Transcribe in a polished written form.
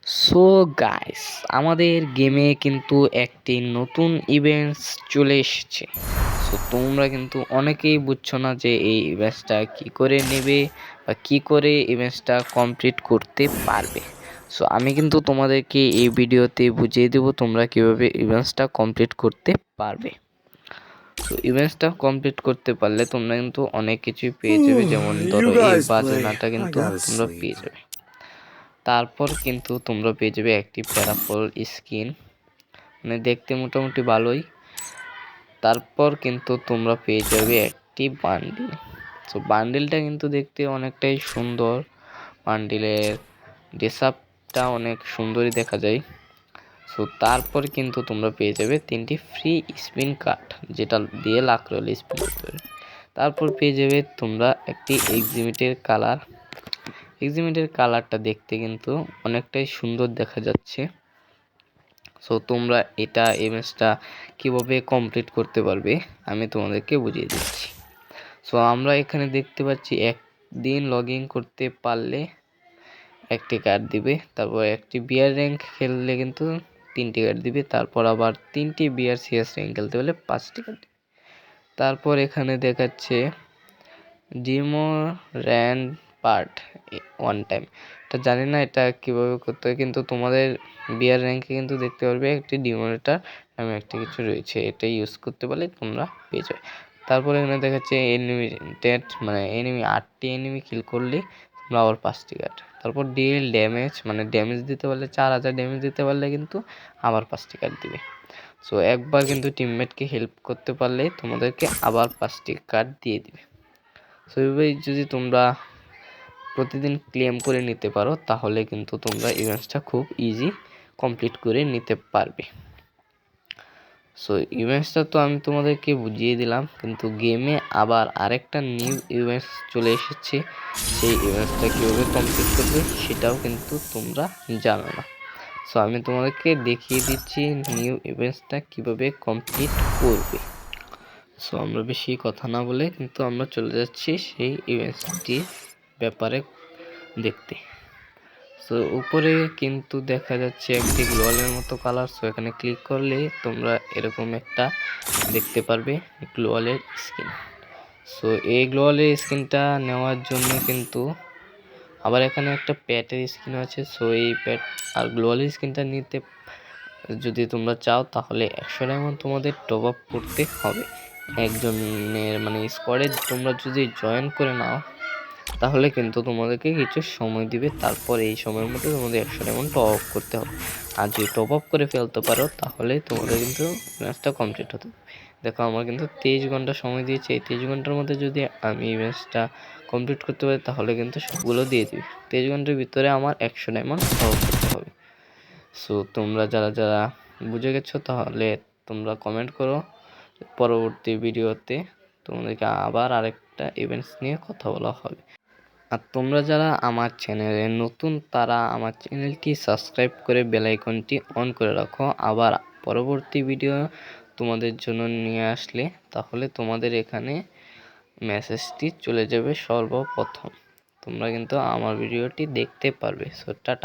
So guys, আমাদের গেমে কিন্তু একটি নতুন ইভেন্টস চলে এসেছে। সো তোমরা কিন্তু অনেকেই বুঝছো না যে এই ইভেন্টসটা কি করে নেবে বা কি করে ইভেন্টসটা কমপ্লিট করতে পারবে। সো আমি কিন্তু তোমাদেরকে এই ভিডিওতে বুঝিয়ে দেবো তোমরা কিভাবে ইভেন্টসটা কমপ্লিট করতে পারবে। তো ইভেন্টসটা কমপ্লিট করতে পারলে তোমরা কিন্তু অনেক কিছুই পেয়ে যাবে, যেমন ধরো You এই guys play. বাজনাটা I কিন্তু gotta তোমরা sleep. পেয়ে যাবে। তারপর কিন্তু তোমরা পেয়ে যাবে একটি প্যারাফল স্কিন, মানে দেখতে মোটামুটি ভালোই। তারপর কিন্তু তোমরা পেয়ে যাবে একটি বান্ডিল। তো বান্ডিলটা কিন্তু দেখতে অনেকটাই সুন্দর, বান্ডিলের ড্রেসআপটা অনেক সুন্দরই দেখা যায়। সো তারপর কিন্তু তোমরা পেয়ে যাবে 3টি ফ্রি স্পিন কার্ড, যেটা দিয়ে লাখ রোল স্পিন করতে পারবে। তারপর পেয়ে যাবে তোমরা একটি এক্সিমিটের কালার। এক্সিমিটের কালারটা দেখতে কিন্তু অনেকটাই সুন্দর দেখা যাচ্ছে। সো তোমরা এটা ইভেন্টসটা কিভাবে কমপ্লিট করতে পারবে আমি তোমাদেরকে বুঝিয়ে দিচ্ছি। সো আমরা এখানে দেখতে পাচ্ছি একদিন লগ ইন করতে পারলে একটি কার্ড দিবে, তারপর একটি বিয়ার র্যাঙ্ক খেললে কিন্তু 3টি কার্ড দিবে, তারপর আবার 3টি বিয়ার সিএস র্যাঙ্ক খেলতে হলে 5টি কার্ড দিবে। তারপর এখানে দেখাচ্ছে ডিমো র্যান্ড পার্ট ওয়ান টাইম। এটা জানি না এটা কিভাবে করতে হয়, কিন্তু তোমাদের বিয়ার র্যাঙ্কে কিন্তু দেখতে পারবে একটি ডিমোনেটার নামে একটি কিছু রয়েছে, এটা ইউজ করতে পারলে তোমরা পেয়ে যাবে। তারপরে এখানে দেখাচ্ছে এনিমিটেড, মানে এনিমি 8টি এনিমি কিল করলে তোমরা আবার 5টি কার্ড। তারপর ডিএল ড্যামেজ, মানে ড্যামেজ দিতে পারলে 4000 ড্যামেজ দিতে পারলে কিন্তু আবার 5টি কার্ড দিবে। সো একবার কিন্তু টিমমেটকে হেল্প করতে পারলে তোমাদেরকে আবার 5টি কার্ড দিয়ে দিবে। সো এইভাবে যদি তোমরা প্রতিদিন ক্লেম করে নিতে পারো তাহলে কিন্তু তোমরা ইভেন্টসটা খুব ইজি কমপ্লিট করে নিতে পারবে। সো ইভেন্টসটা তো আমি তোমাদেরকে বুঝিয়ে দিলাম, কিন্তু গেমে আবার আরেকটা নিউ ইভেন্টস চলে এসেছে। সেই ইভেন্টসটা কীভাবে কমপ্লিট করবে সেটাও কিন্তু তোমরা জানো না। সো আমি তোমাদেরকে দেখিয়ে দিচ্ছি নিউ ইভেন্টসটা কীভাবে কমপ্লিট করবে। সো আমরা বেশি কথা না বলে কিন্তু আমরা চলে যাচ্ছি সেই ইভেন্টসটির ব্যাপারে দেখতে। সো উপরে কিন্তু দেখা যাচ্ছে একটি গ্লোয়ালের মতো কালার। সো এখানে ক্লিক করলে তোমরা এরকম একটা দেখতে পারবে গ্লোয়ালের স্কিন। সো এই গ্লোয়ালের স্কিনটা নেওয়ার জন্য কিন্তু আবার এখানে একটা প্যাটের স্কিন আছে। সো এই প্যাট আর গ্লোয়ালের স্কিনটা নিতে যদি তোমরা চাও তাহলে 100 ডায়মন্ড তোমাদের টপ আপ করতে হবে। একজনের মানে স্কোয়াডে তোমরা যদি জয়েন করে নাও তাহলে কিন্তু তোমাদেরকে কিছু সময় দিবে, তারপর এই সময়ের মধ্যে তোমাদের 100 ডায়মন্ড টপ আপ করতে হবে। আর যদি টপ আপ করে ফেলতে পারো তাহলে তোমাদের কিন্তু ম্যাচটা কমপ্লিট হতে। দেখো আমার কিন্তু 23 ঘন্টা সময় দিয়েছে, এই 23 ঘন্টার মধ্যে যদি আমি ম্যাচটা কমপ্লিট করতে পারি তাহলে কিন্তু সবগুলো দিয়ে দিবে। 23 ঘন্টার ভিতরে আমার 100 ডায়মন্ড টপ আপ করতে হবে। সো তোমরা যারা যারা বুঝে গেছো তাহলে তোমরা কমেন্ট করো, পরবর্তী ভিডিওতে তোমাদেরকে আবার আরেকটা ইভেন্টস নিয়ে কথা বলা হবে। আর তোমরা যারা আমার চ্যানেলে নতুন তারা আমার চ্যানেলটি সাবস্ক্রাইব করে বেল আইকনটি অন করে রাখো। আবার পরবর্তী ভিডিও তোমাদের জন্য নিয়ে আসলে তাহলে তোমাদের এখানে মেসেজটি চলে যাবে সর্বপ্রথম, তোমরা কিন্তু আমার ভিডিওটি দেখতে পারবে। So tata.